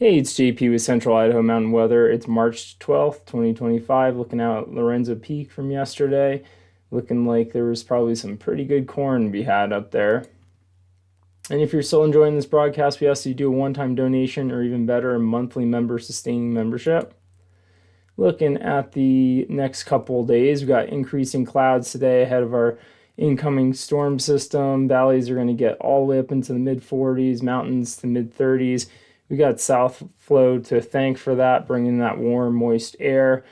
Hey, it's JP with Central Idaho Mountain Weather. It's March 12th, 2025. Looking out at Lorenzo Peak from yesterday. Looking like there was probably some pretty good corn to be had up there. And if you're still enjoying this broadcast, we ask you to do a one-time donation or even better, a monthly member sustaining membership. Looking at the next couple of days, we've got increasing clouds today ahead of our incoming storm system. Valleys are going to get all the way up into the mid 40s, mountains to mid 30s. We got south flow to thank for that, bringing that warm, moist air.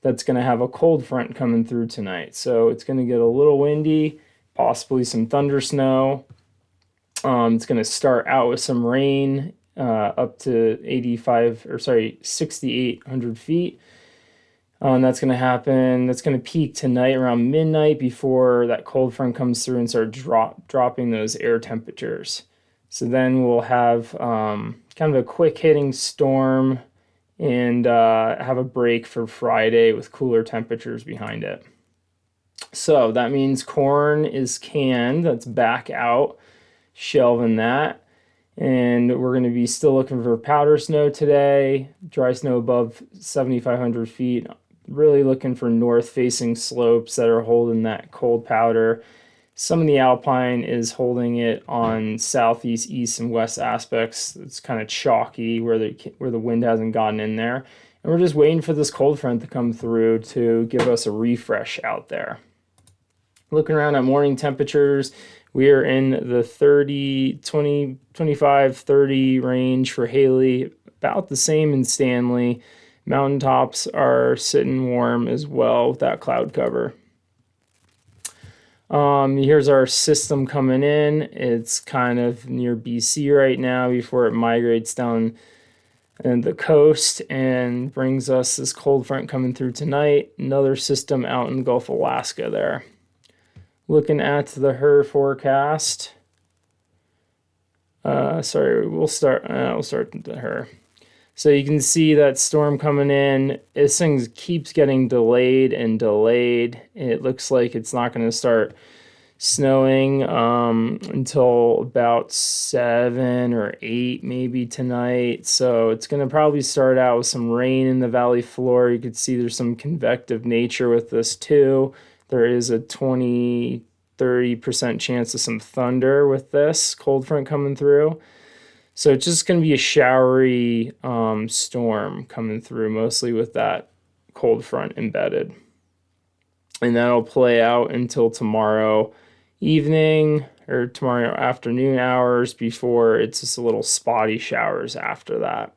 That's going to have a cold front coming through tonight. So it's going to get a little windy, possibly some thunder snow. It's going to start out with some rain up to 6,800 feet. That's going to happen. That's going to peak tonight around midnight before that cold front comes through and start dropping those air temperatures. So then we'll have kind of a quick hitting storm and have a break for Friday with cooler temperatures behind it. So that means corn is canned. That's back out, shelving that. And we're going to be still looking for powder snow today, dry snow above 7,500 feet. Really looking for north-facing slopes that are holding that cold powder. Some of the alpine is holding it on southeast, east, and west aspects. It's kind of chalky where the wind hasn't gotten in there. And we're just waiting for this cold front to come through to give us a refresh out there. Looking around at morning temperatures, we are in the 30, 20, 25, 30 range for Haley, about the same in Stanley. Mountaintops are sitting warm as well with that cloud cover. Here's our system coming in. It's kind of near BC right now before it migrates down the coast and brings us this cold front coming through tonight. Another system out in the Gulf of Alaska there. Looking at the HRRR forecast. We'll start with the HRRR. So you can see that storm coming in. This thing keeps getting delayed and delayed. It looks like it's not going to start snowing until about 7 or 8 maybe tonight. So it's going to probably start out with some rain in the valley floor. You could see there's some convective nature with this too. There is a 20-30% chance of some thunder with this cold front coming through. So it's just going to be a showery storm coming through, mostly with that cold front embedded. And that'll play out until tomorrow evening or tomorrow afternoon hours before it's just a little spotty showers after that.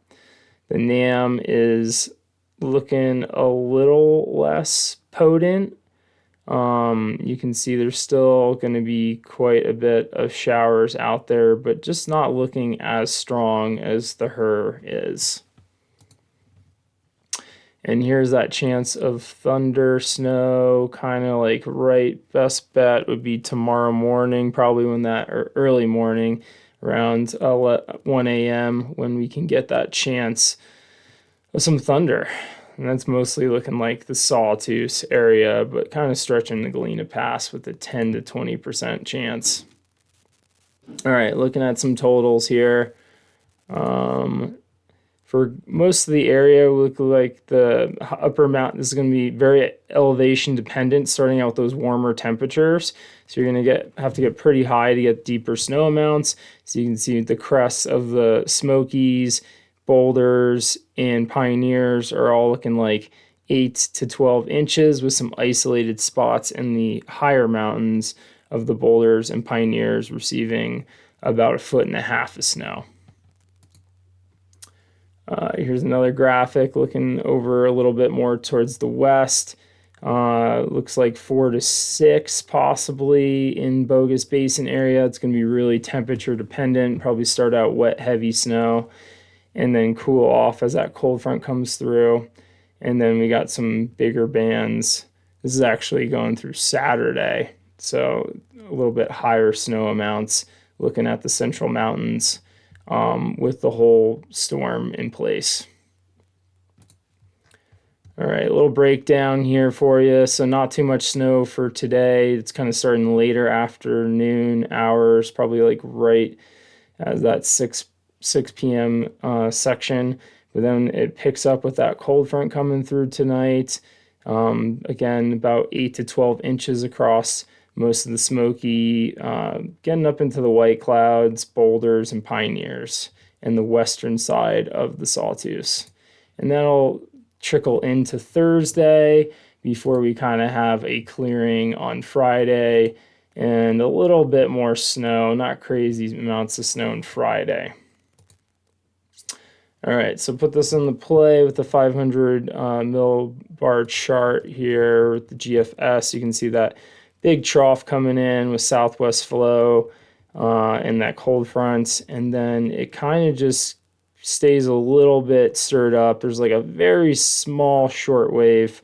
The NAM is looking a little less potent. You can see there's still going to be quite a bit of showers out there, but just not looking as strong as the HRRR is. And here's that chance of thunder, snow, kind of like best bet would be tomorrow morning, probably or early morning, around 1 a.m. when we can get that chance of some thunder. And that's mostly looking like the Sawtooth area, but kind of stretching the Galena Pass with a 10 to 20% chance. All right, looking at some totals here. For most of the area, we look like the upper mountain is going to be very elevation dependent, starting out with those warmer temperatures. So you're going to have to get pretty high to get deeper snow amounts. So you can see the crests of the Smokies, Boulders, and Pioneers are all looking like 8 to 12 inches with some isolated spots in the higher mountains of the Boulders and Pioneers receiving about 1.5 feet of snow. Here's another graphic looking over a little bit more towards the west. Looks like 4 to 6 possibly in Bogus Basin area. It's going to be really temperature dependent, probably start out wet, heavy snow, and then cool off as that cold front comes through. And then we got some bigger bands. This is actually going through Saturday, so a little bit higher snow amounts looking at the Central Mountains with the whole storm in place. All right, a little breakdown here for you. So not too much snow for today. It's kind of starting later afternoon hours, probably like right as that 6 6 p.m. Section, but then it picks up with that cold front coming through tonight. Again, about 8 to 12 inches across most of the Smoky, getting up into the White Clouds, Boulders, and Pioneers, and the western side of the Sawtooth. And that'll trickle into Thursday before we kind of have a clearing on Friday and a little bit more snow, not crazy amounts of snow on Friday. All right, so put this into play with the 500 millibar chart here with the GFS. You can see that big trough coming in with southwest flow and that cold front, and then it kind of just stays a little bit stirred up. There's like a very small shortwave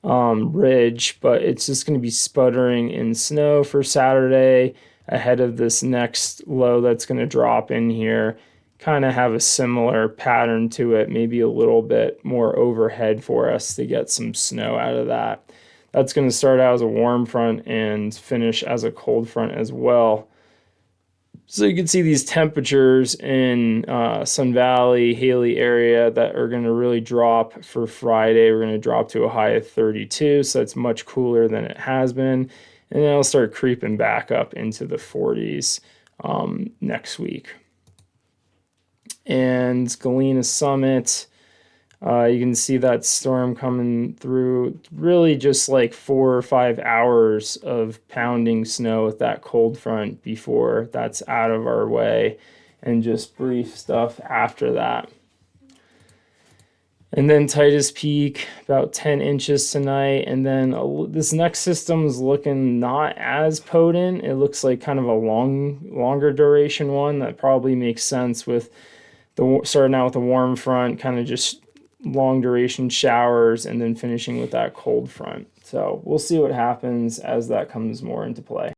ridge, but it's just going to be sputtering in snow for Saturday ahead of this next low that's going to drop in here. Kind of have a similar pattern to it, maybe a little bit more overhead for us to get some snow out of that. That's going to start out as a warm front and finish as a cold front as well. So you can see these temperatures in Sun Valley, Haley area that are going to really drop for Friday. We're going to drop to a high of 32, so it's much cooler than it has been. And then it'll start creeping back up into the 40s next week. And Galena Summit, you can see that storm coming through, really just like 4 or 5 hours of pounding snow with that cold front before that's out of our way, and just brief stuff after that. And then Titus Peak, about 10 inches tonight. And then this next system is looking not as potent. It looks like kind of a longer duration one that probably makes sense with starting out with a warm front, kind of just long duration showers, and then finishing with that cold front. So we'll see what happens as that comes more into play.